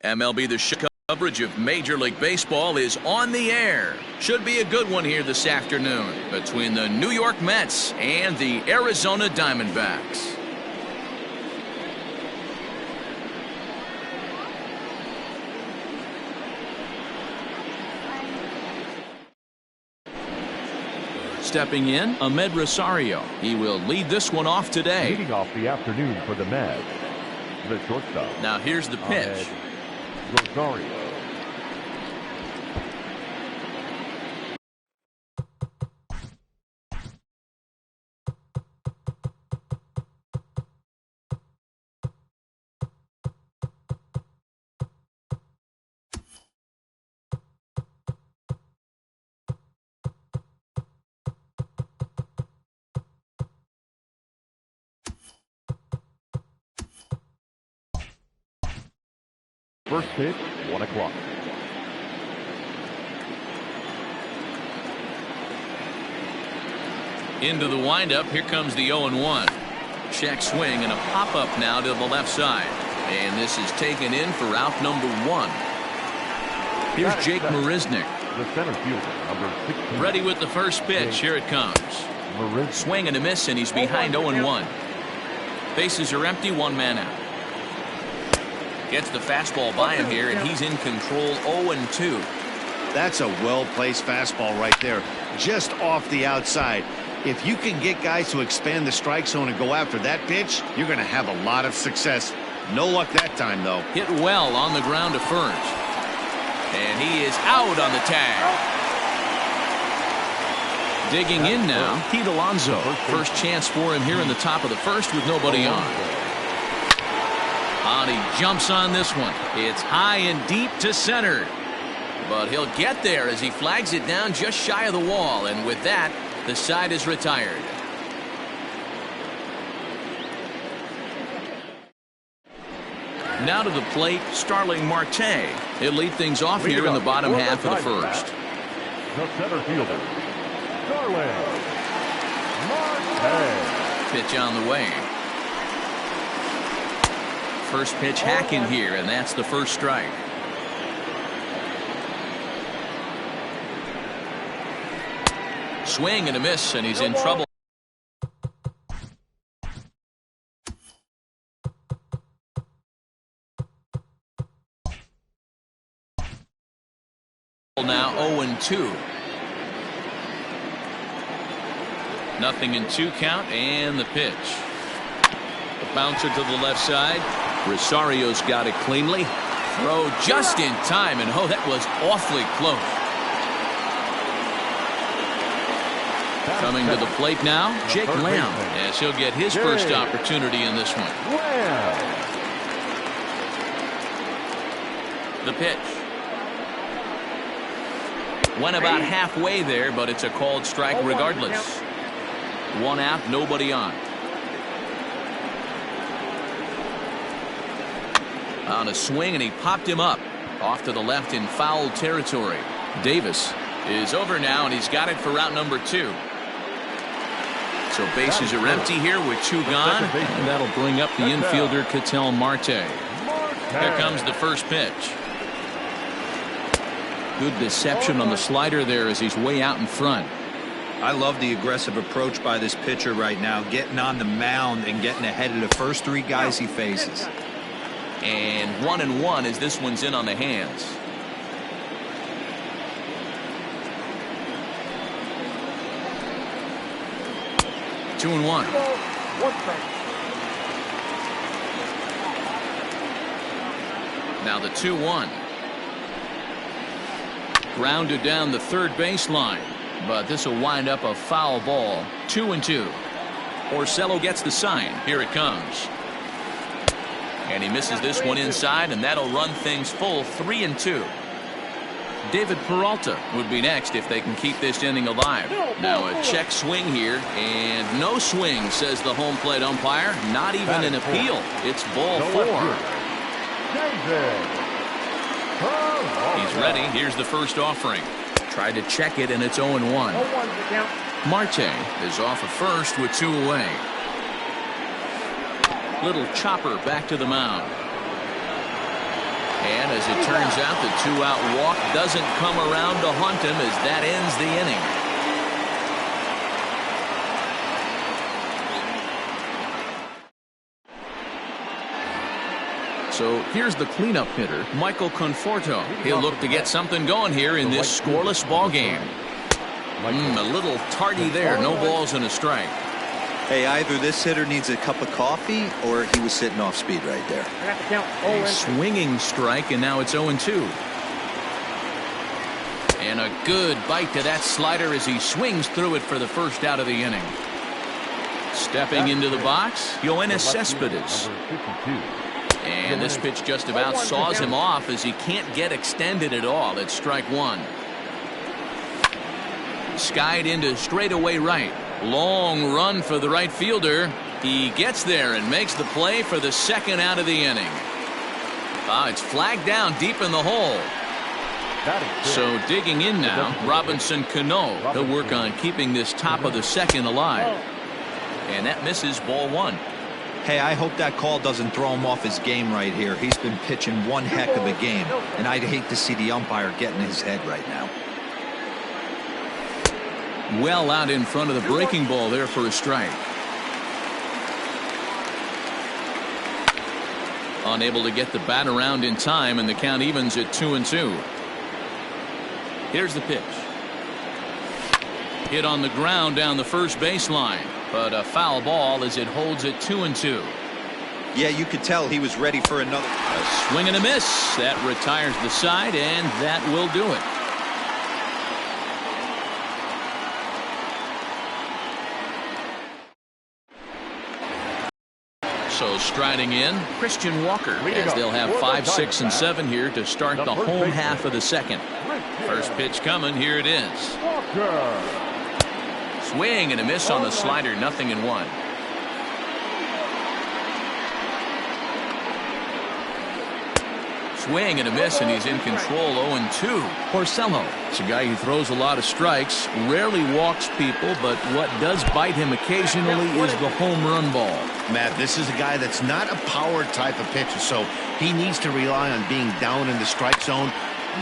MLB The Show coverage of Major League Baseball is on the air. Should be a good one here this afternoon between the New York Mets and the Arizona Diamondbacks. Stepping in, Ahmed Rosario. He will lead this one off today. Leading off the afternoon for the Mets, the shortstop. Now here's the pitch. Rosario. First pitch, 1 o'clock. Into the windup. Here comes the 0-1. Check swing and a pop-up now to the left side. And this is taken in for out number 1. Here's Jake Marisnick. The center fielder, number 16. Ready with the first pitch. Here it comes. Swing and a miss, and he's behind 0-1. Bases are empty, 1 man out. Gets the fastball by him here, and he's in control. 0-2. That's a well-placed fastball right there, just off the outside. If you can get guys to expand the strike zone and go after that pitch, you're going to have a lot of success. No luck that time, though. Hit well on the ground to first. And he is out on the tag. Digging in now, Pete Alonso. First chance for him here in the top of the first with nobody on. And he jumps on this one. It's high and deep to center. But he'll get there as he flags it down just shy of the wall. And with that, the side is retired. Now to the plate, Starling Marte. He'll lead things off here in the bottom half of the first. The center fielder, Starling Marte. Pitch on the way. First pitch hacking here, and that's the first strike. Swing and a miss, and he's in trouble. Now 0-2. Nothing in 2 count, and the pitch. The bouncer to the left side. Rosario's got it cleanly. Throw just in time, and oh, that was awfully close. Coming to the plate now, Jake Lamb, as he'll get his first opportunity in this one. The pitch. Went about halfway there, but it's a called strike regardless. 1 out, nobody on. On a swing, and he popped him up off to the left in foul territory. Davis is over now, and he's got it for route number 2. So bases are empty here with 2 gone, and that'll bring up the infielder Katielee Marte. Here comes the first pitch. Good deception on the slider there as he's way out in front. I love the aggressive approach by this pitcher right now, getting on the mound and getting ahead of the first 3 guys he faces. And 1-1 as this one's in on the hands. Two and one. Now the 2-1. Grounded down the third baseline, but this will wind up a foul ball. 2-2. Orsello gets the sign. Here it comes. And he misses this one inside, and that'll run things full. 3-2. David Peralta would be next if they can keep this inning alive. Now a check swing here, and no swing, says the home plate umpire. Not even an appeal. It's ball 4. He's ready. Here's the first offering. Tried to check it, and it's 0-1. Marte is off of first with 2 away. Little chopper back to the mound. And as it turns out, the 2-out walk doesn't come around to haunt him as that ends the inning. So here's the cleanup hitter, Michael Conforto. He'll look to get something going here in this scoreless ball game. A little tardy there. No balls and a strike. Hey, either this hitter needs a cup of coffee or he was sitting off speed right there. A swinging strike, and now it's 0-2. And a good bite to that slider as he swings through it for the first out of the inning. Stepping into the box, Yoenis Cespedes. And this pitch just about saws him off as he can't get extended at all. It's strike one. Skied into straightaway right. Long run for the right fielder. He gets there and makes the play for the second out of the inning. It's flagged down deep in the hole. So digging in now, Robinson Cano. He'll work on keeping this top of the second alive. And that misses ball one. Hey, I hope that call doesn't throw him off his game right here. He's been pitching one heck of a game, and I'd hate to see the umpire get in his head right now. Well out in front of the breaking ball there for a strike. Unable to get the bat around in time, and the count evens at 2-2. Here's the pitch. Hit on the ground down the first baseline, but a foul ball as it holds at 2-2. Yeah, you could tell he was ready for another. A swing and a miss. That retires the side, and that will do it. So striding in, Christian Walker, as they'll have 5, 6, and 7 here to start the home half of the second. First pitch coming. Here it is. Swing and a miss on the slider. 0-1. Swing and a miss, and he's in control. 0-2. Porcello. It's a guy who throws a lot of strikes, rarely walks people, but what does bite him occasionally is the home run ball. Matt, this is a guy that's not a power type of pitcher, so he needs to rely on being down in the strike zone.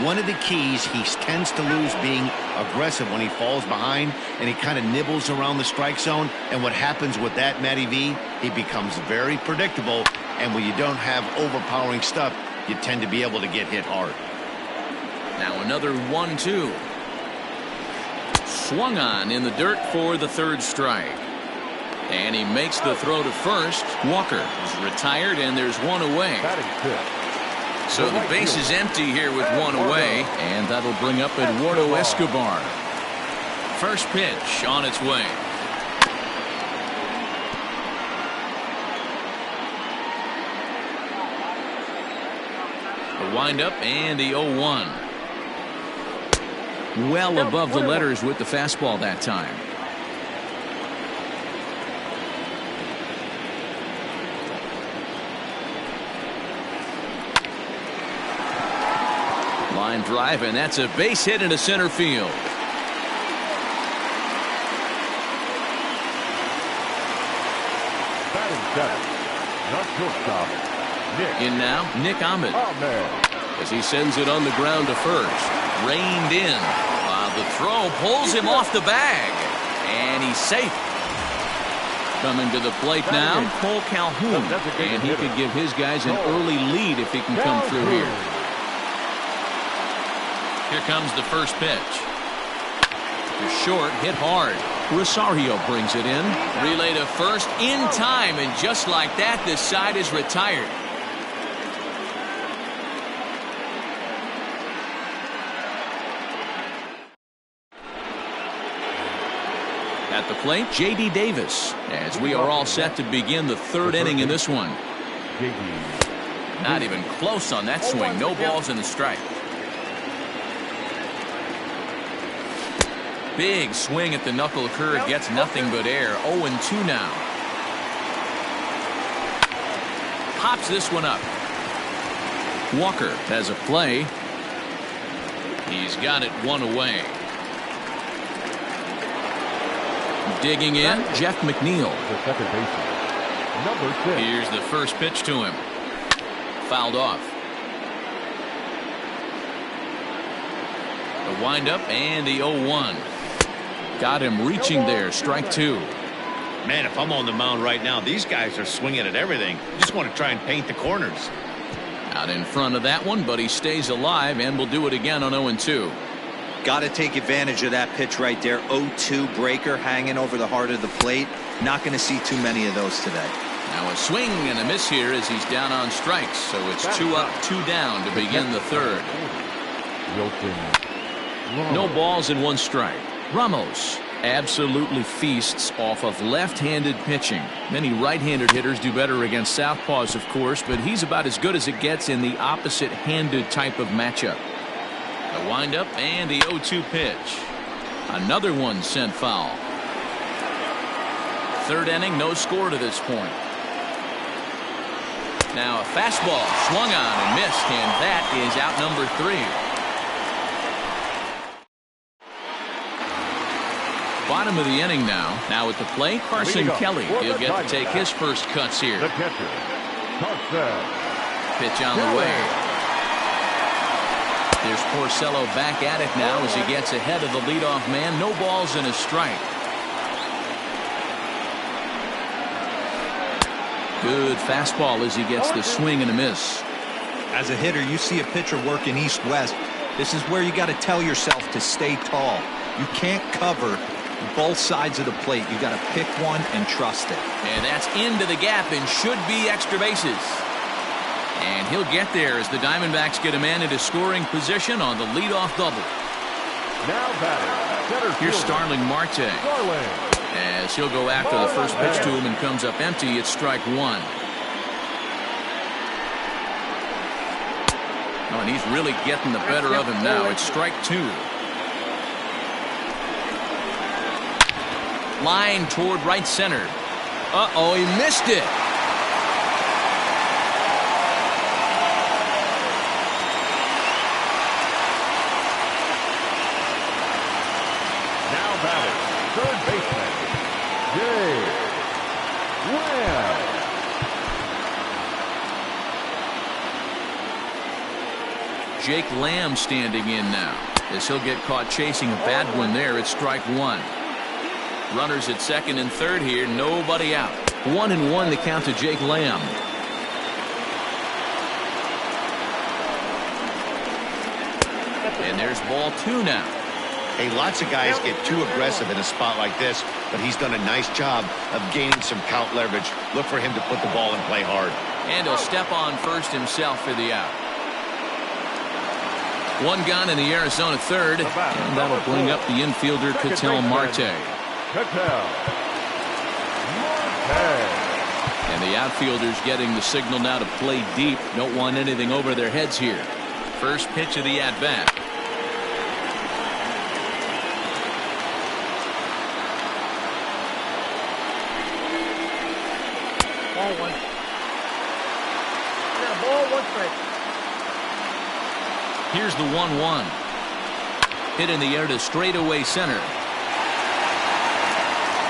One of the keys, he tends to lose being aggressive when he falls behind, and he kind of nibbles around the strike zone. And what happens with that, Matty V, he becomes very predictable, and when you don't have overpowering stuff, you tend to be able to get hit hard. Now another 1-2. Swung on in the dirt for the third strike. And he makes the throw to first. Walker is retired, and there's one away. So the base is empty here with one away, and that'll bring up Eduardo Escobar. First pitch on its way. The windup and the 0-1. Well above the letters with the fastball that time. Line drive, and that's a base hit into center field. In now, Nick Ahmed, as he sends it on the ground to first. Reined in while the throw pulls him off the bag, and he's safe. Coming to the plate now, Cole Calhoun, and he could give his guys an early lead if he can come through here. Here comes the first pitch. Short, hit hard. Rosario brings it in. Relay to first in time, and just like that, this side is retired. At the plate, J.D. Davis, as we are all set to begin the third inning in this one. Not even close on that swing. No balls and a strike. Big swing at the knuckle curve, gets nothing but air. 0-2 now. Pops this one up. Walker has a play. He's got it one away. Digging in, Jeff McNeil. The second baseman, number 6. Here's the first pitch to him. Fouled off. The windup and the 0-1. Got him reaching there. Strike two. Man, if I'm on the mound right now, these guys are swinging at everything. Just want to try and paint the corners. Out in front of that one, but he stays alive and will do it again on 0-2. Got to take advantage of that pitch right there. 0-2 breaker hanging over the heart of the plate. Not going to see too many of those today. Now a swing and a miss here as he's down on strikes. So it's 2 up, 2 down to begin the third. No balls and 1 strike. Ramos absolutely feasts off of left-handed pitching. Many right-handed hitters do better against southpaws, of course, but he's about as good as it gets in the opposite-handed type of matchup. The windup and the 0-2 pitch. Another one sent foul. Third inning, no score to this point. Now a fastball swung on and missed, and that is out number 3. Bottom of the inning now. Now at the plate, Carson Kelly. He'll get to take his first cuts here. The catcher, Carson. Pitch on the way. There's Porcello back at it now as he gets ahead of the leadoff man. No balls and a strike. Good fastball as he gets the swing and a miss. As a hitter, you see a pitcher working east-west. This is where you got to tell yourself to stay tall. You can't cover both sides of the plate. You got to pick one and trust it. And that's into the gap and should be extra bases. And he'll get there as the Diamondbacks get a man into scoring position on the leadoff double. Now batting, Here's Starling Marte. As he'll go after the first pitch to him and comes up empty. It's strike 1. Oh, and he's really getting the better of him now. It's strike 2. Line toward right center. Uh-oh, he missed it. Now batting, third baseman, Jake Lamb standing in now as he'll get caught chasing a bad one there. It's strike 1. Runners at second and third here. Nobody out. 1-1 the count to Jake Lamb. And there's ball 2 now. Hey, lots of guys get too aggressive in a spot like this, but he's done a nice job of gaining some count leverage. Look for him to put the ball in play hard. And he'll step on first himself for the out. 1 gone in the Arizona third, and that'll bring up the infielder Ketel Marte. And the outfielders getting the signal now to play deep. Don't want anything over their heads here. First pitch of the at-bat. Ball 1. Yeah, ball 1 strike. Here's the 1-1. Hit in the air to straightaway center.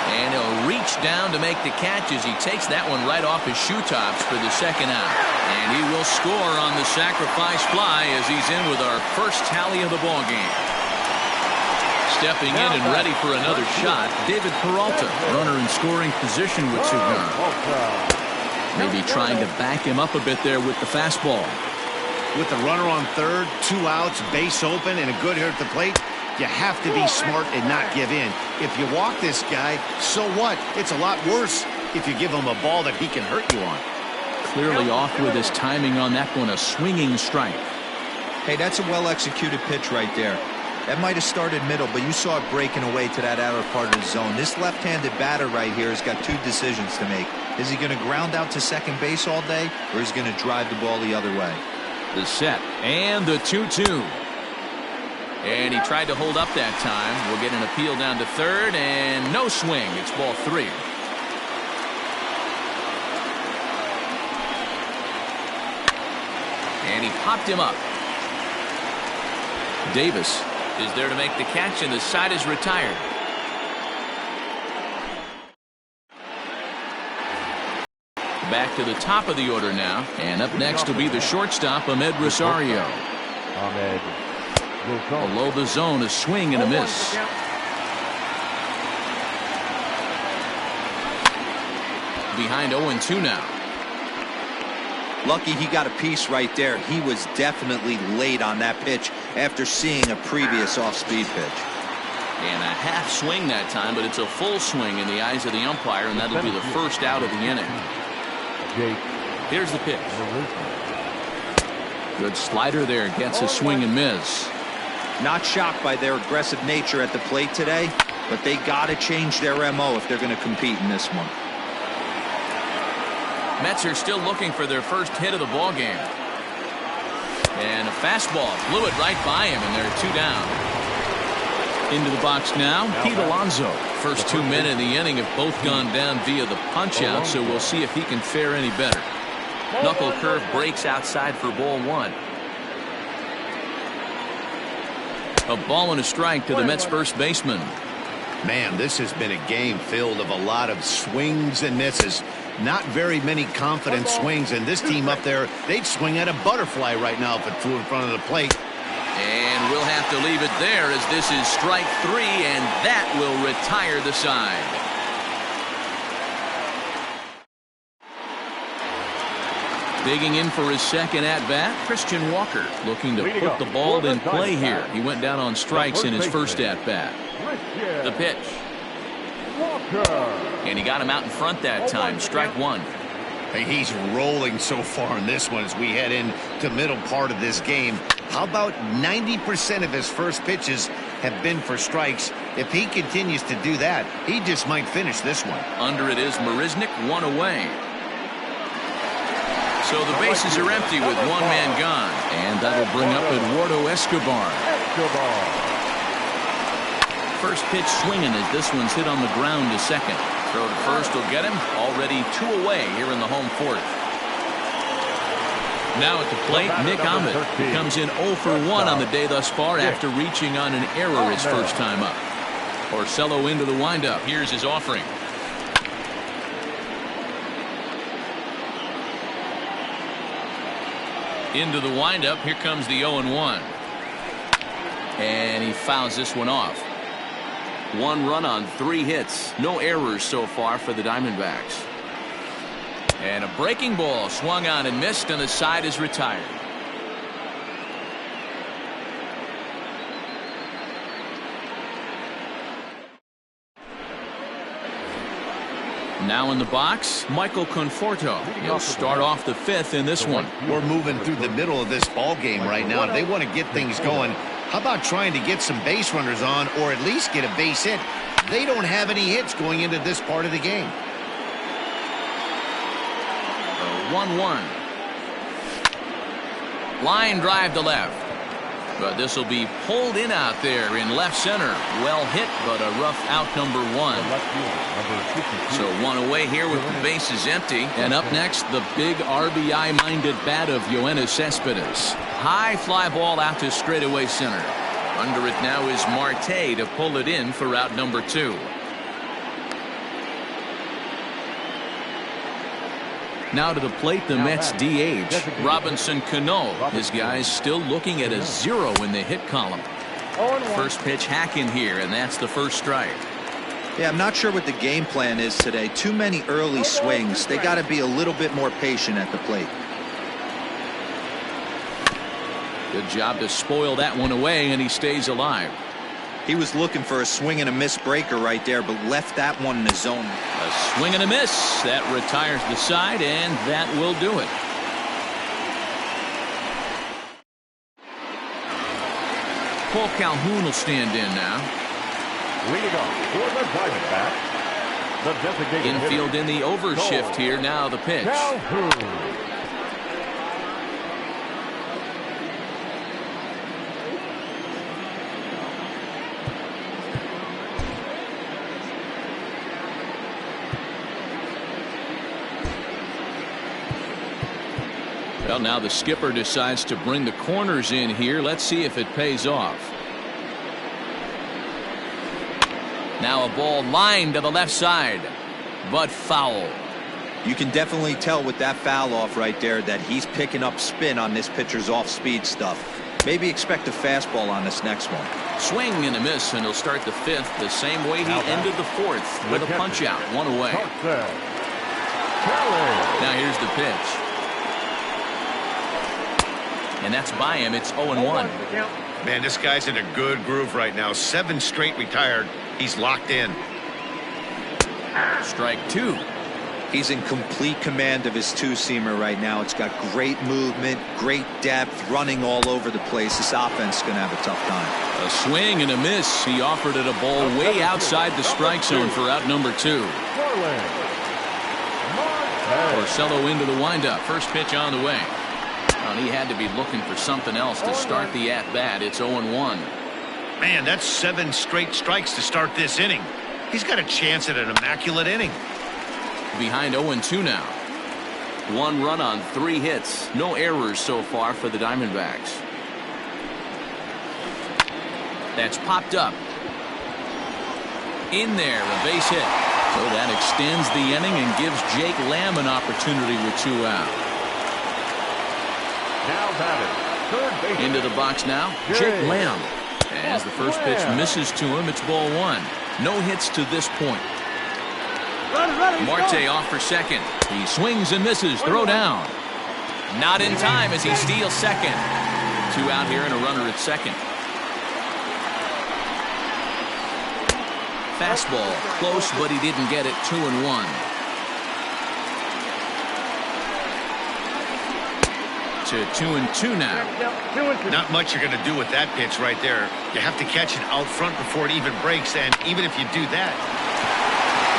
And he'll reach down to make the catch as he takes that one right off his shoe tops for the second out. And he will score on the sacrifice fly as he's in with our first tally of the ball game. Stepping in and ready for another shot, David Peralta, runner in scoring position with Cigar. Maybe trying to back him up a bit there with the fastball. With the runner on third, 2 outs, base open, and a good hitter at the plate, you have to be smart and not give in. If you walk this guy, so what? It's a lot worse if you give him a ball that he can hurt you on. Clearly off with his timing on that one, a swinging strike. Hey, that's a well-executed pitch right there. That might have started middle, but you saw it breaking away to that outer part of the zone. This left-handed batter right here has got 2 decisions to make. Is he going to ground out to second base all day, or is he going to drive the ball the other way? The set and the 2-2. And he tried to hold up that time. We'll get an appeal down to third, and no swing. It's ball 3. And he popped him up. Davis is there to make the catch, and the side is retired. Back to the top of the order now, and up next will be the shortstop, Ahmed Rosario. Ahmed will call. Below the zone, a swing and a miss. Behind 0-2 now. Lucky he got a piece right there. He was definitely late on that pitch after seeing a previous off-speed pitch. And a half swing that time, but it's a full swing in the eyes of the umpire, and that'll be the first out of the inning. Here's the pitch. Good slider there, gets a swing and miss. Not shocked by their aggressive nature at the plate today, but they got to change their MO if they're going to compete in this one. Mets are still looking for their first hit of the ball game. And a fastball blew it right by him, and they're 2 down. Into the box now, Pete Alonso. First 2 men in the inning have both gone down via the punch-out, so we'll see if he can fare any better. Knuckle curve breaks outside for ball 1. A ball and a strike to the Mets first baseman. Man, this has been a game filled of a lot of swings and misses. Not very many confident swings, and this team up there, they'd swing at a butterfly right now if it flew in front of the plate. And we'll have to leave it there as this is strike 3, and that will retire the side. Digging in for his second at-bat, Christian Walker, looking to put the ball in play here. He went down on strikes in his first at-bat. The pitch. And he got him out in front that time. Strike 1. Hey, he's rolling so far in this one as we head into middle part of this game. How about 90% of his first pitches have been for strikes? If he continues to do that, he just might finish this one. Under it is Marisnik, 1 away. So the bases are empty with 1 man gone. And that'll bring up Eduardo Escobar. First pitch swinging as this one's hit on the ground to second. Throw to first will get him. Already 2 away here in the home 4th. Now at the plate, Nick Ahmed, who comes in 0 for 1 on the day thus far after reaching on an error his first time up. Porcello into the windup. Here's his offering. Into the windup. Here comes the 0-1. And he fouls this one off. 1 run on 3 hits. No errors so far for the Diamondbacks. And a breaking ball swung on and missed, and the side is retired. Now in the box, Michael Conforto. He'll start off the 5th in this one. We're moving through the middle of this ball game right now. If they want to get things going, how about trying to get some base runners on or at least get a base hit? They don't have any hits going into this part of the game. 1-1. Line drive to left. But this will be pulled in out there in left center. Well hit, but a rough out number 1. So 1 away here with the bases empty. And up next, the big RBI-minded bat of Yoenis Cespedes. High fly ball out to straightaway center. Under it now is Marte to pull it in for out number 2. Now to the plate, the Mets DH, Robinson Cano. His guys still looking at a 0 in the hit column. First pitch hack in here, and that's the first strike. Yeah, I'm not sure what the game plan is today. Too many early swings. They got to be a little bit more patient at the plate. Good job to spoil that one away, and he stays alive. He was looking for a swing and a miss breaker right there, but left that one in the zone. A swing and a miss. That retires the side, and that will do it. Paul Calhoun will stand in now. Leading off for the Diamondbacks, the designated Infield in the overshift here. Now the pitch. Calhoun. Well, now the skipper decides to bring the corners in here. Let's see if it pays off. Now a ball lined to the left side, but foul. You can definitely tell with that foul off right there that he's picking up spin on this pitcher's off-speed stuff. Maybe expect a fastball on this next one. Swing and a miss, and he'll start the fifth the same way he ended the fourth with a punch out, one away. Now here's the pitch. And that's by him. It's 0-1. Man, this guy's in a good groove right now. 7 straight retired. He's locked in. Strike 2. He's in complete command of his two-seamer right now. It's got great movement, great depth, running all over the place. This offense is going to have a tough time. A swing and a miss. He offered it a ball way outside the strike zone for out number 2. Porcello into the windup. First pitch on the way. And he had to be looking for something else to start the at-bat. It's 0-1. Man, that's 7 straight strikes to start this inning. He's got a chance at an immaculate inning. Behind 0-2 now. 1 run on 3 hits. No errors so far for the Diamondbacks. That's popped up. In there, a base hit. So that extends the inning and gives Jake Lamb an opportunity with 2 out. Now batting, third base. Into the box now, Jake Lamb. As the first pitch misses to him, it's ball 1. No hits to this point. Marte off for second. He swings and misses. Throw down. Not in time as he steals second. 2 out here and a runner at second. Fastball close, but he didn't get it. 2-1. To 2-2 now. Not much you're going to do with that pitch right there. You have to catch it out front before it even breaks, and even if you do that.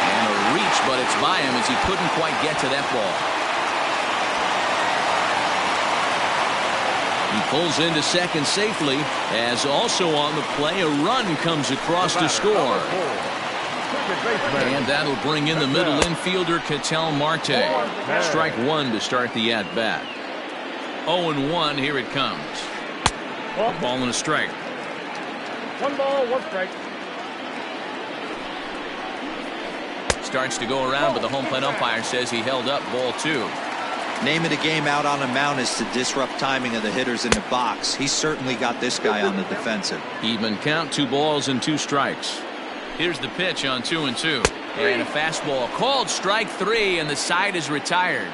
And a reach, but it's by him as he couldn't quite get to that ball. He pulls into second safely, as also on the play, a run comes across to score. And that'll bring in the middle infielder, Ketel Marte. Strike 1 to start the at-bat. 0-1, here it comes. A ball and a strike. 1 ball, 1 strike. Starts to go around, but the home plate umpire says he held up ball 2. Name of the game out on a mound is to disrupt timing of the hitters in the box. He's certainly got this guy on the defensive. Even count, 2 balls and 2 strikes. Here's the pitch on 2-2. And a fastball called strike 3, and the side is retired.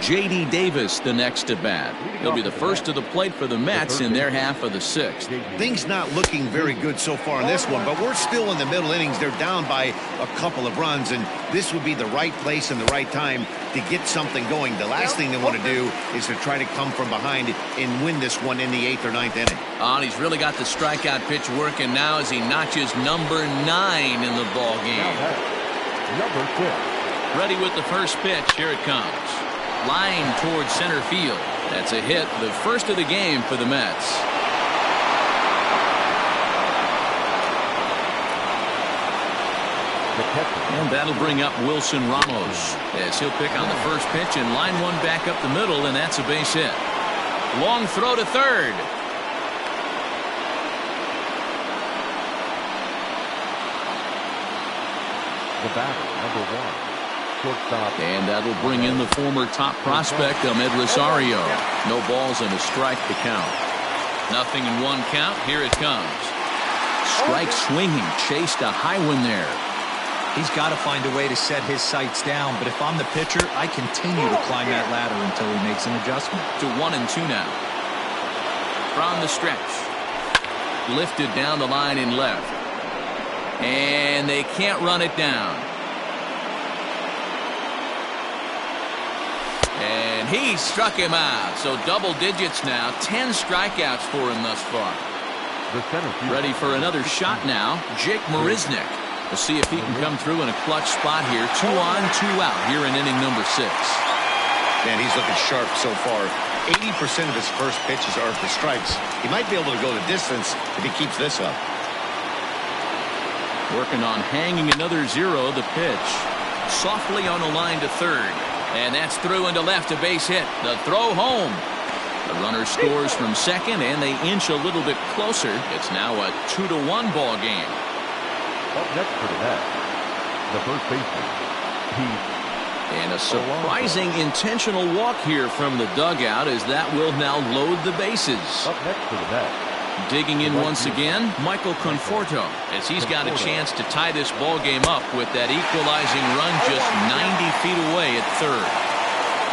J.D. Davis the next at bat. He'll be the first to the plate for the Mets in their half of the 6th. Things not looking very good so far in this one, but we're still in the middle innings. They're down by a couple of runs, and this would be the right place and the right time to get something going. The last thing they want to do is to try to come from behind and win this one in the 8th or 9th inning. And he's really got the strikeout pitch working now as he notches number 9 in the ball game. Number 6. Ready with the first pitch. Here it comes. Line towards center field. That's a hit, the first of the game for the Mets. And that'll bring up Wilson Ramos as he'll pick on the first pitch and line one back up the middle, and that's a base hit. Long throw to third. The batter, number 1. Shortstop. And that'll bring in the former top prospect, Ahmed Rosario. No balls and a strike to count. Nothing in 1 count. Here it comes. Strike swinging. Chased a high one there. He's got to find a way to set his sights down, but if I'm the pitcher, I continue to climb that ladder until he makes an adjustment. To 1-2 now. From the stretch. Lifted down the line in left. And they can't run it down. And he struck him out. So double digits now. 10 strikeouts for him thus far. Ready for another shot now. Jake Marisnick. We'll see if he can come through in a clutch spot here. 2 on, 2 out here in inning number 6. Man, he's looking sharp so far. 80% of his first pitches are for strikes. He might be able to go the distance if he keeps this up. Working on hanging another 0. The pitch. Softly on the line to third. And that's through into left, a base hit. The throw home. The runner scores from second, and they inch a little bit closer. It's now a 2-1 ball game. Up next for the Mets, the first baseman, And a surprising intentional walk here from the dugout, as that will now load the bases. up next to the net. Digging in once again, Michael Conforto, as he's got a chance to tie this ball game up with that equalizing run just 90 feet away at third.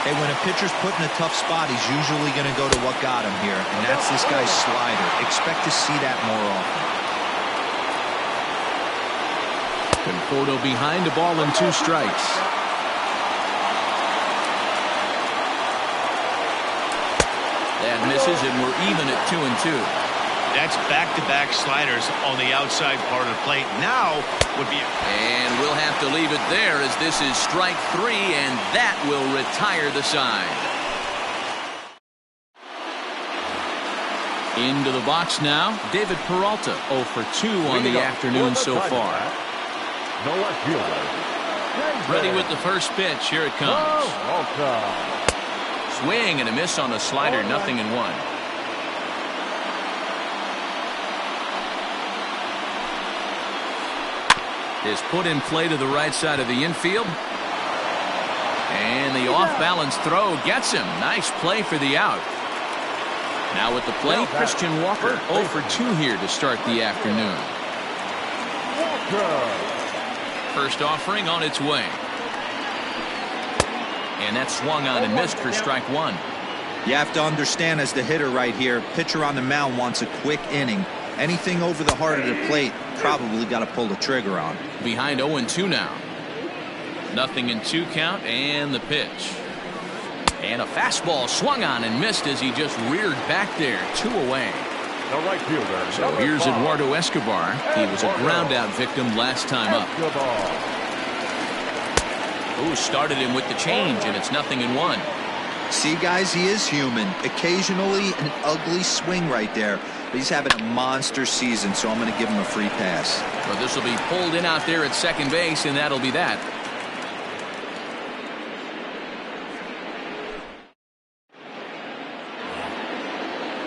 Hey, when a pitcher's put in a tough spot, he's usually going to go to what got him here, and that's this guy's slider. Expect to see that more often. Conforto behind, a ball and 2 strikes. That misses, and we're even at 2-2. That's back-to-back sliders on the outside part of the plate. Now would be... And we'll have to leave it there, as this is strike 3, and that will retire the side. Into the box now, David Peralta, 0 for 2 on the afternoon so far. No left fielder. Ready with the first pitch. Here it comes. Swing and a miss on a slider, 0-1. Is put in play to the right side of the infield. And the off-balance throw gets him. Nice play for the out. Now with the plate, Christian Walker, 0 for 2 here to start the afternoon. First offering on its way. And that swung on and missed for strike 1. You have to understand, as the hitter right here, pitcher on the mound wants a quick inning. Anything over the heart of the plate, probably got to pull the trigger on. Behind 0-2 now. 0-2 count, and the pitch. And a fastball swung on and missed as he just reared back there. 2 away. The right fielder. So here's Eduardo Escobar. He was a ground out victim last time up. Ooh, started him with the change, and it's 0-1. See, guys, he is human. Occasionally an ugly swing right there. But he's having a monster season, so I'm going to give him a free pass. Well, this will be pulled in out there at second base, and that'll be that.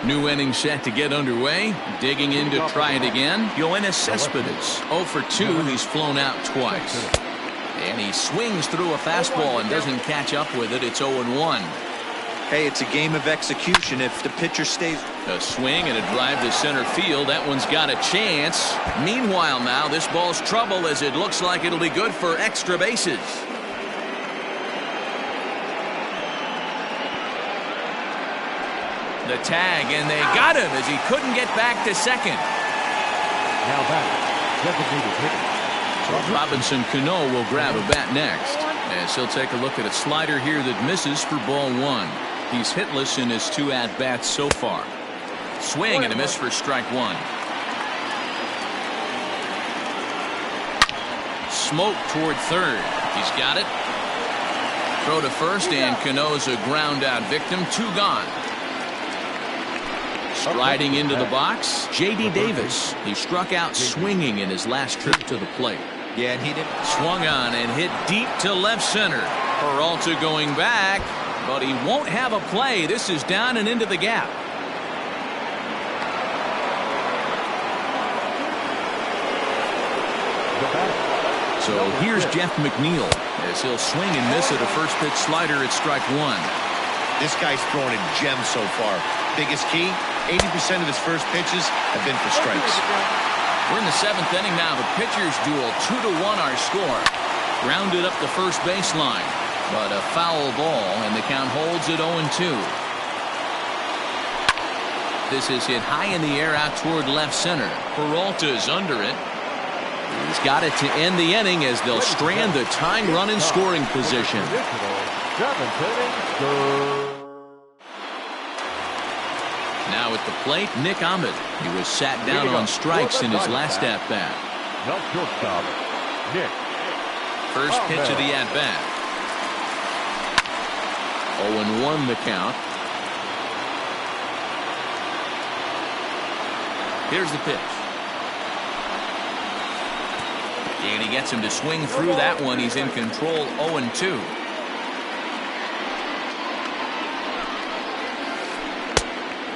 New inning set to get underway. Digging in to try it again, Yoenis Cespedes. 0 for 2. He's flown out twice. And he swings through a fastball and doesn't catch up with it. It's 0-1. Hey, it's a game of execution. If the pitcher stays... A swing and a drive to center field. That one's got a chance. Meanwhile now, this ball's trouble, as it looks like it'll be good for extra bases. The tag, and they got him as he couldn't get back to second. Now back, designated hitter. So Robinson Cano will grab a bat next, as he'll take a look at a slider here that misses for ball 1. He's hitless in his 2 at-bats so far. Swing and a miss for strike 1. Smoke toward third. He's got it. Throw to first, and Cano's a ground out victim. 2 gone. Striding into the box, J.D. Davis. He struck out swinging in his last trip to the plate. Yeah, and he didn't. Swung on and hit deep to left center. Peralta going back, but he won't have a play. This is down and into the gap. So here's Jeff McNeil, as he'll swing and miss at a first pitch slider at strike 1. This guy's throwing a gem so far. Biggest key, 80% of his first pitches have been for strikes. We're in the 7th inning now. The pitchers duel. 2-1 our score. Grounded up the first baseline, but a foul ball, and the count holds at 0-2. This is hit high in the air out toward left center. Peralta's under it. He's got it to end the inning, as they'll strand the tying run in scoring position. Now at the plate, Nick Ahmed. He was sat down on strikes in his last at-bat. First pitch of the at-bat. 0-1 the count. Here's the pitch. And he gets him to swing through that one. He's in control. 0-2.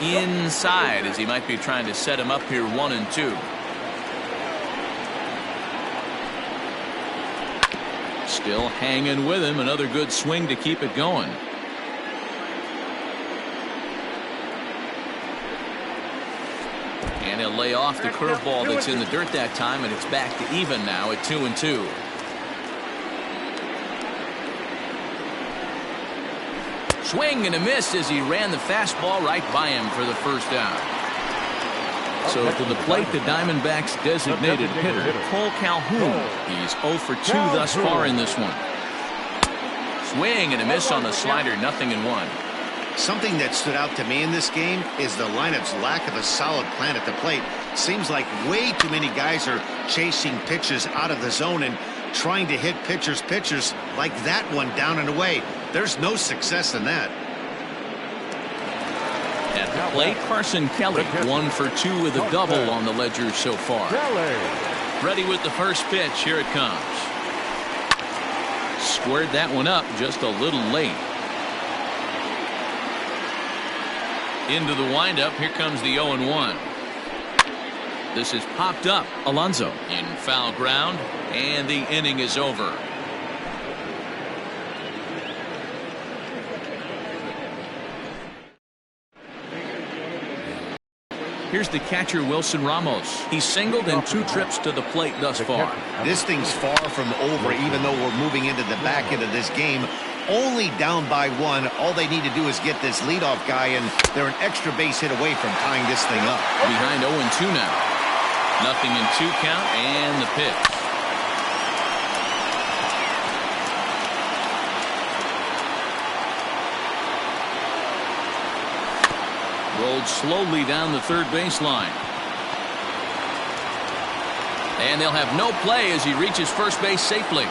Inside, as he might be trying to set him up here. 1-2. Still hanging with him. Another good swing to keep it going. And he'll lay off the curveball that's in the dirt that time, and it's back to even now at 2-2. Swing and a miss as he ran the fastball right by him for the first down. So to the plate, the Diamondbacks designated hitter, Cole Calhoun. He's 0 for 2 thus far in this one. Swing and a miss on the slider, 0-1. Something that stood out to me in this game is the lineup's lack of a solid plan at the plate. Seems like way too many guys are chasing pitches out of the zone and trying to hit pitchers like that one down and away. There's no success in that. At the plate, Carson Kelly, 1 for 2 with a double on the ledger so far. Ready with the first pitch. Here it comes. Squared that one up just a little late. Into the windup. Here comes the 0-1. This is popped up. Alonso in foul ground, and the inning is over. Here's the catcher, Wilson Ramos. He's singled in 2 trips to the plate thus far. This thing's far from over, even though we're moving into the back end of this game. Only down by 1. All they need to do is get this leadoff guy, and they're an extra base hit away from tying this thing up. Behind 0-2 now. 0-2 count, and the pitch. Rolled slowly down the third baseline. And they'll have no play as he reaches first base safely.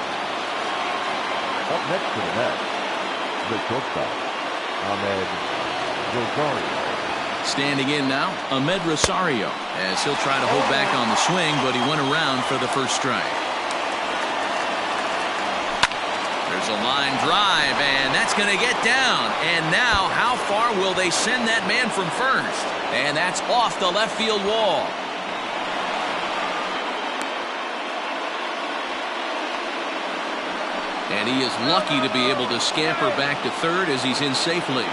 Up next to the net, the shortstop, Ahmed Rosario. Standing in now, Ahmed Rosario, as he'll try to hold back on the swing, but he went around for the first strike. There's a line drive, and that's going to get down. And now, how far will they send that man from first? And that's off the left field wall. And he is lucky to be able to scamper back to third as he's in safely.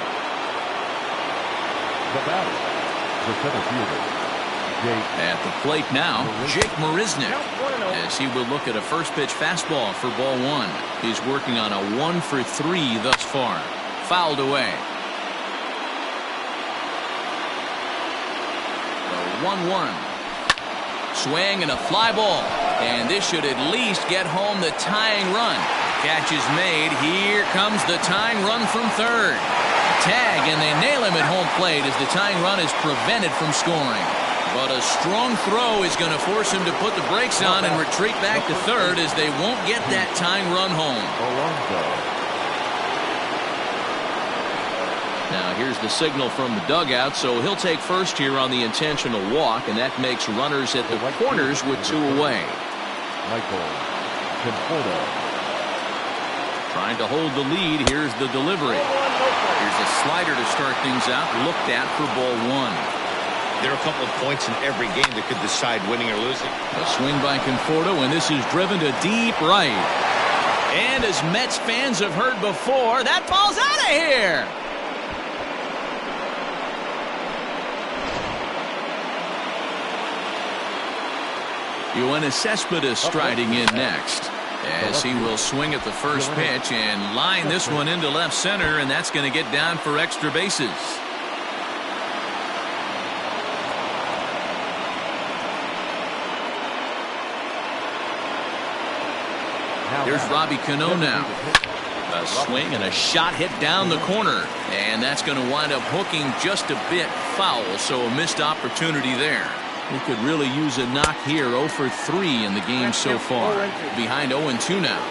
The batter, the center fielder, Jake. At the plate now, Jake Marisnick, as he will look at a first pitch fastball for ball 1. He's working on a 1 for 3 thus far. Fouled away. The 1-1. Swing and a fly ball. And this should at least get home the tying run. Catch is made. Here comes the tying run from third. Tag, and they nail him at home plate as the tying run is prevented from scoring. But a strong throw is going to force him to put the brakes on and retreat back to third as they won't get that tying run home. Now here's the signal from the dugout, so he'll take first here on the intentional walk, and that makes runners at the corners with 2 away. Trying to hold the lead. Here's the delivery. Here's a slider to start things out. Looked at for ball 1. There are a couple of points in every game that could decide winning or losing. A swing by Conforto, and this is driven to deep right. And as Mets fans have heard before, that ball's out of here. Yoenis Cespedes striding in next, as he will swing at the first pitch and line this one into left center, and that's going to get down for extra bases. Here's Robbie Cano now. A swing and a shot hit down the corner, and that's going to wind up hooking just a bit foul, so a missed opportunity there. He could really use a knock here. 0 for 3 in the game so far. Behind 0-2 now.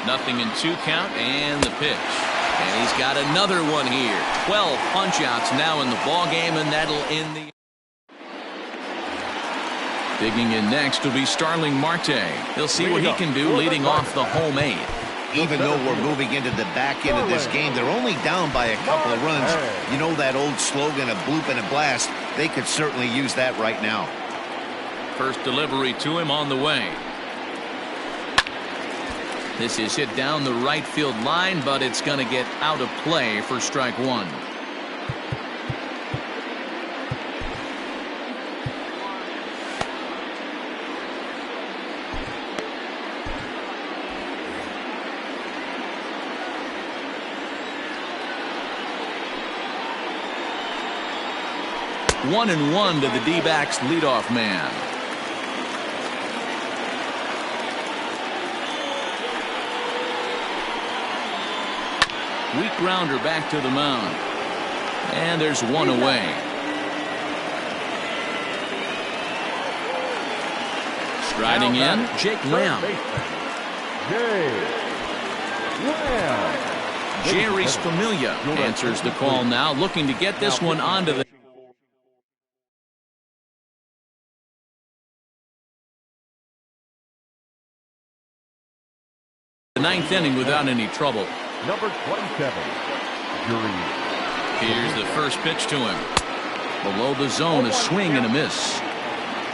0-2 count, and the pitch. And he's got another one here. 12 punch-outs now in the ball game, and that'll end the. Digging in next will be Starling Marte. He'll see what he can do leading off the home 8. Even though we're moving into the back end of this game, they're only down by a couple of runs. You know that old slogan, a bloop and a blast? They could certainly use that right now. First delivery to him on the way. This is hit down the right field line, but it's going to get out of play for strike one. One and one to the D-backs leadoff man. Weak grounder back to the mound. And there's one away. Striding in, Jake Lamb. Jerry's Familia answers the call now, looking to get this one onto the ninth inning without any trouble. Number 27, Jury. Here's the first pitch to him. Below the zone, a swing and a miss.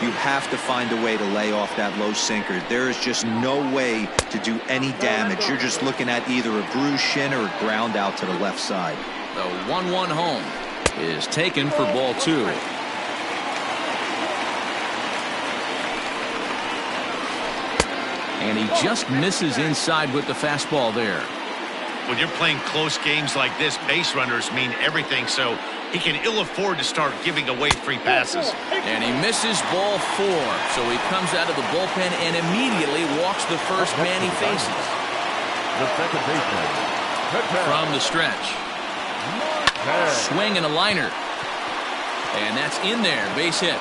You have to find a way to lay off that low sinker. There is just no way to do any damage. You're just looking at either a bruised shin or a ground out to the left side. The 1-1 home is taken for ball two. And he just misses inside with the fastball there. When you're playing close games like this, base runners mean everything, so he can ill afford to start giving away free passes. And he misses ball four, so he comes out of the bullpen and immediately walks the first man he faces. The second baseman. From the stretch. Swing and a liner. And that's in there, base hit.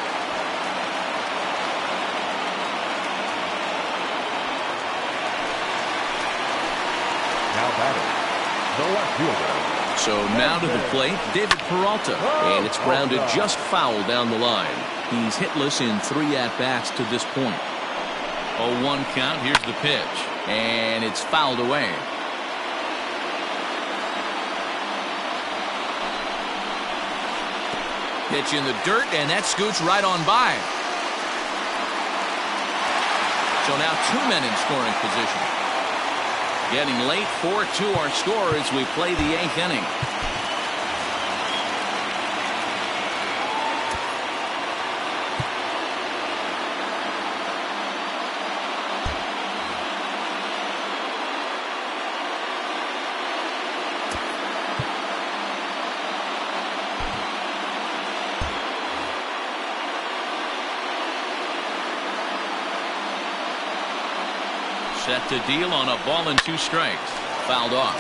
Now batting, the left fielder. So now to the plate, David Peralta, and it's grounded just foul down the line. He's hitless in 3 at-bats to this point. 0-1 count, here's the pitch, and it's fouled away. Pitch in the dirt, and that scoots right on by. So now 2 men in scoring position. Getting late, 4-2 our score as we play the 8th inning. Set to deal on a ball and 2 strikes. Fouled off.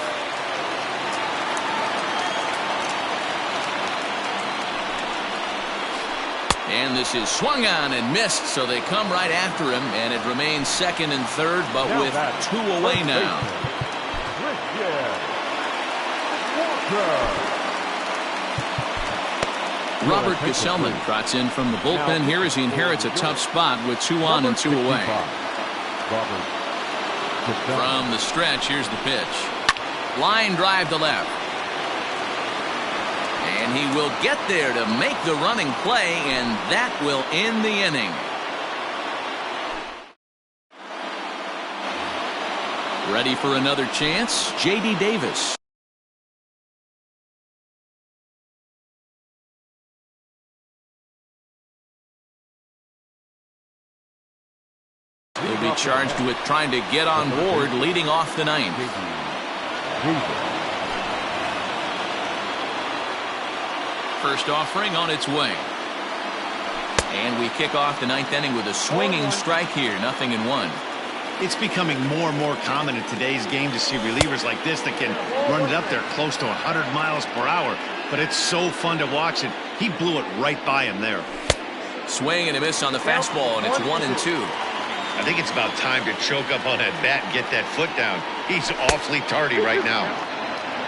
And this is swung on and missed, so they come right after him, and it remains second and third, but with 2 away now. Robert Gesellman trots in from the bullpen here as he inherits a tough spot with 2 on and 2 away. From the stretch, here's the pitch. Line drive to left. And he will get there to make the running play, and that will end the inning. Ready for another chance? J.D. Davis. He'll be charged with trying to get on board leading off the 9th. First offering on its way. And we kick off the 9th inning with a swinging strike here. 0-1. It's becoming more and more common in today's game to see relievers like this that can run it up there close to 100 miles per hour. But it's so fun to watch it. He blew it right by him there. Swing and a miss on the fastball, and it's 1-2. I think it's about time to choke up on that bat and get that foot down. He's awfully tardy right now.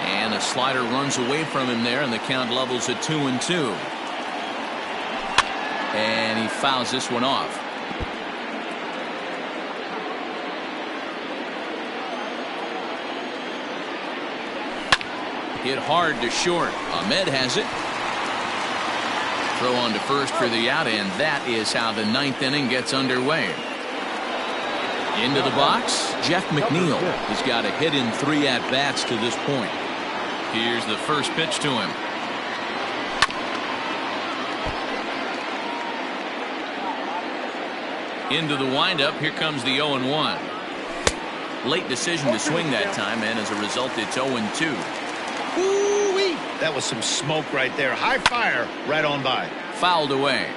And a slider runs away from him there, and the count levels at 2-2. And he fouls this one off. Hit hard to short. Ahmed has it. Throw on to first for the out, and that is how the 9th inning gets underway. Into the box, Jeff McNeil has got a hit in 3 at-bats to this point. Here's the first pitch to him. Into the windup. Here comes the 0-1. Late decision to swing that time, and as a result, it's 0-2. Ooh-wee. That was some smoke right there. High fire right on by. Fouled away.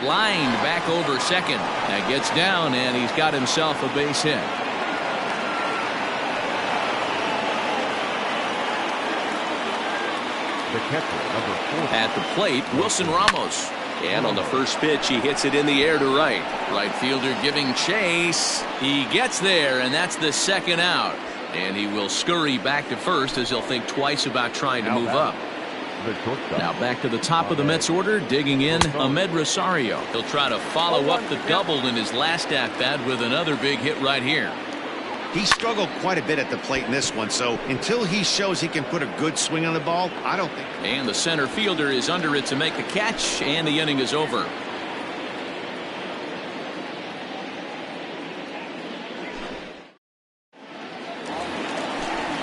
Lined back over second. That gets down, and he's got himself a base hit. The catcher, number 4. At the plate, Wilson Ramos. And on the first pitch, he hits it in the air to right. Right fielder giving chase. He gets there, and that's the second out. And he will scurry back to first as he'll think twice about trying to move up. Now back to the top of the Mets order, digging in Ahmed Rosario. He'll try to follow up the double in his last at-bat with another big hit right here. He struggled quite a bit at the plate in this one, so until he shows he can put a good swing on the ball, I don't think. And the center fielder is under it to make a catch, and the inning is over.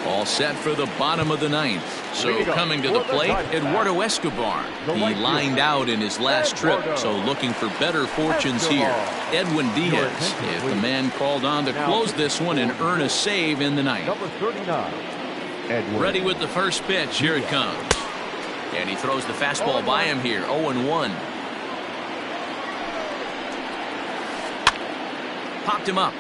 All set for the bottom of the ninth. So coming to the plate, Eduardo Escobar. He lined out in his last trip, so looking for better fortunes here. Edwin Diaz is the man called on to close this one and earn a save in the ninth. Number 39. Ready with the first pitch. Here it comes. And he throws the fastball by him here. 0-1. Popped him up.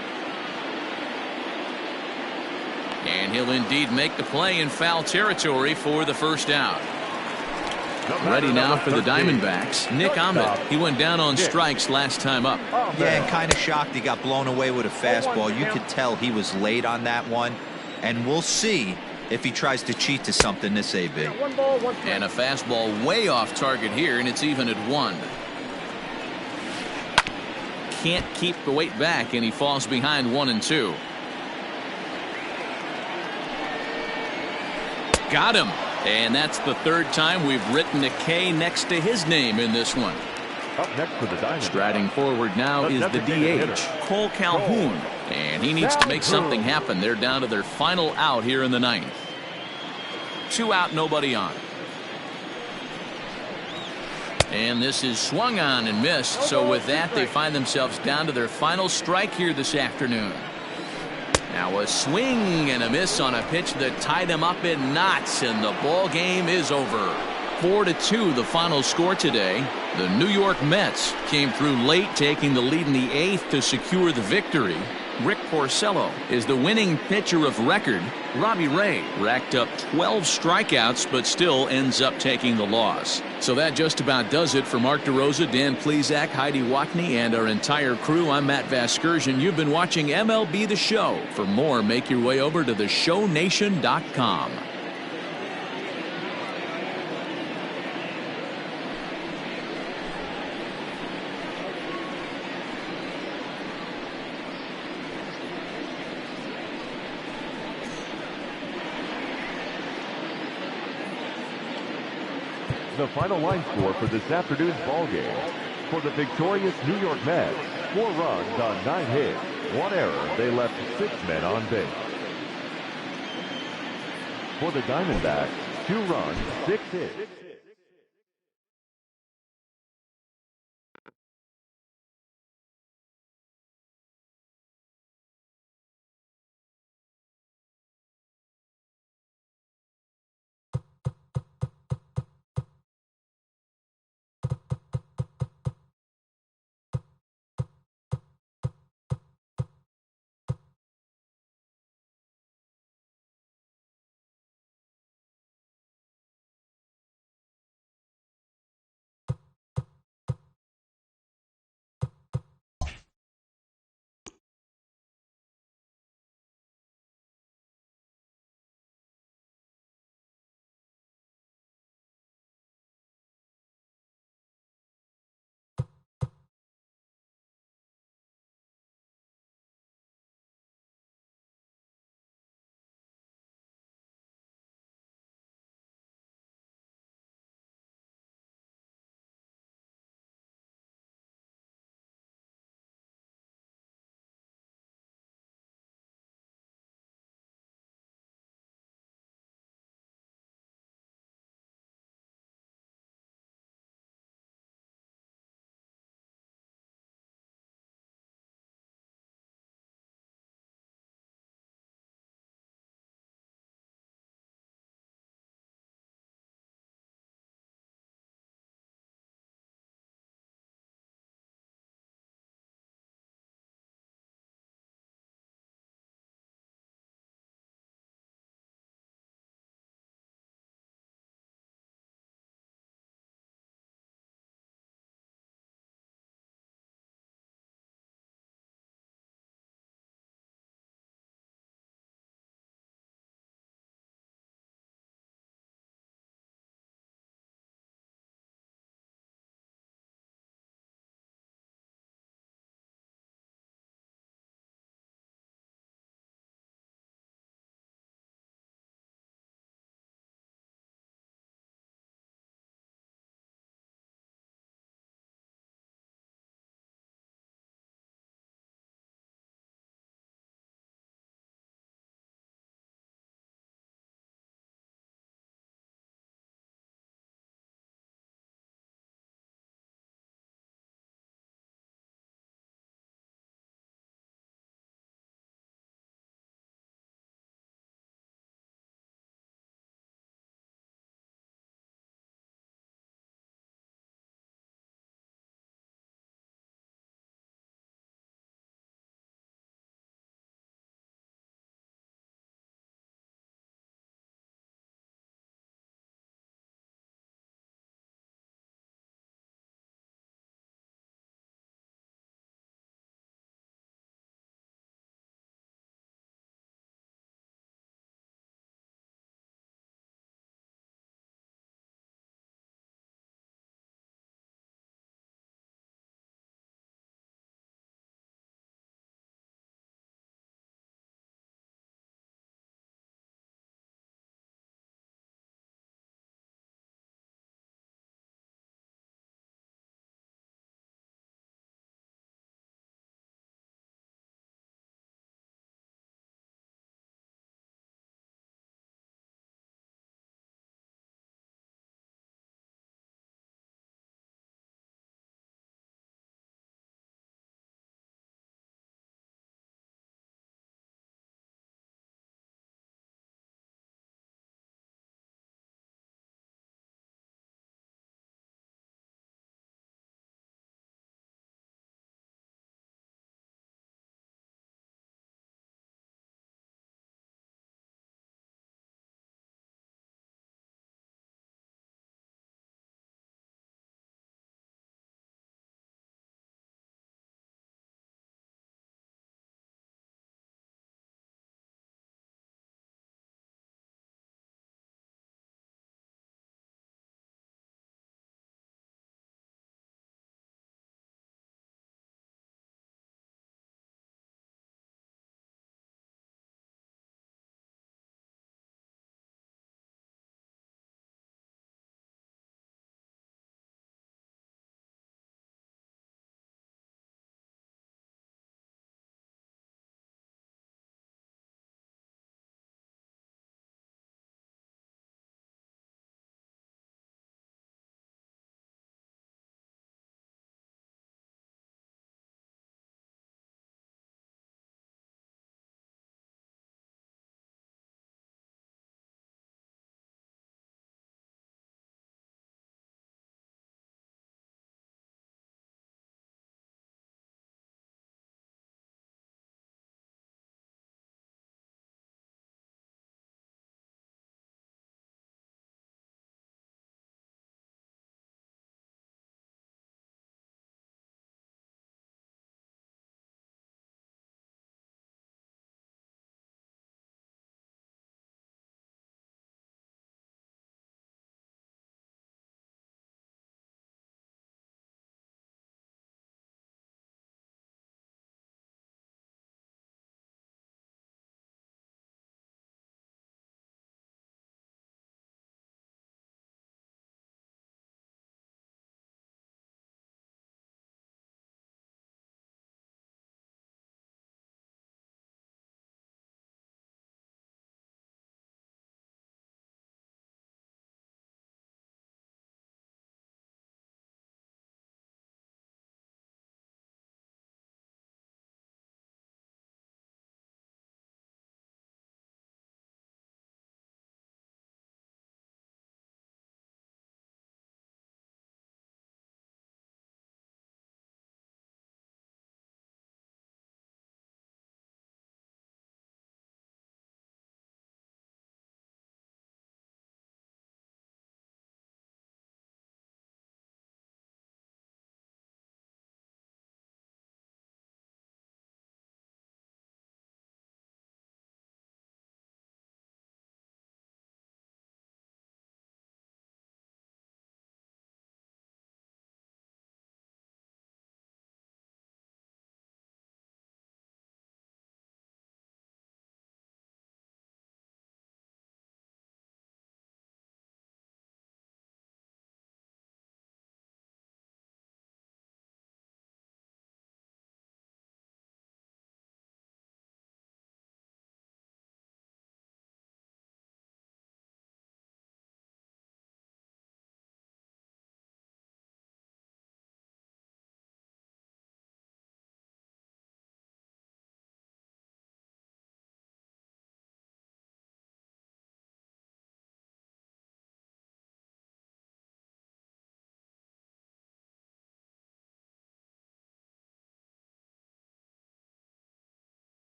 And he'll indeed make the play in foul territory for the first out. Ready now for the Diamondbacks, Nick Ahmed. He went down on strikes last time up. Yeah, and kind of shocked he got blown away with a fastball. You could tell he was late on that one. And we'll see if he tries to cheat to something this AB. And a fastball way off target here, and it's even at 1. Can't keep the weight back, and he falls behind 1-2. Got him. And that's the third time we've written a K next to his name in this one. Up next for the Diamondbacks. Striding forward now is the DH, Cole Calhoun. And he needs to make something happen. They're down to their final out here in the ninth. 2 out, nobody on. And this is swung on and missed. So with that, they find themselves down to their final strike here this afternoon. Now a swing and a miss on a pitch that tied him up in knots, and the ball game is over. 4-2 the final score today. The New York Mets came through late, taking the lead in the 8th to secure the victory. Rick Porcello is the winning pitcher of record. Robbie Ray racked up 12 strikeouts but still ends up taking the loss. So that just about does it for Mark DeRosa, Dan Plesac, Heidi Watney, and our entire crew. I'm Matt Vasgersian. You've been watching MLB The Show. For more, make your way over to theshownation.com. The final line score for this afternoon's ball game. For the victorious New York Mets, 4 runs on 9 hits, 1 error. They left 6 men on base. For the Diamondbacks, 2 runs, 6 hits.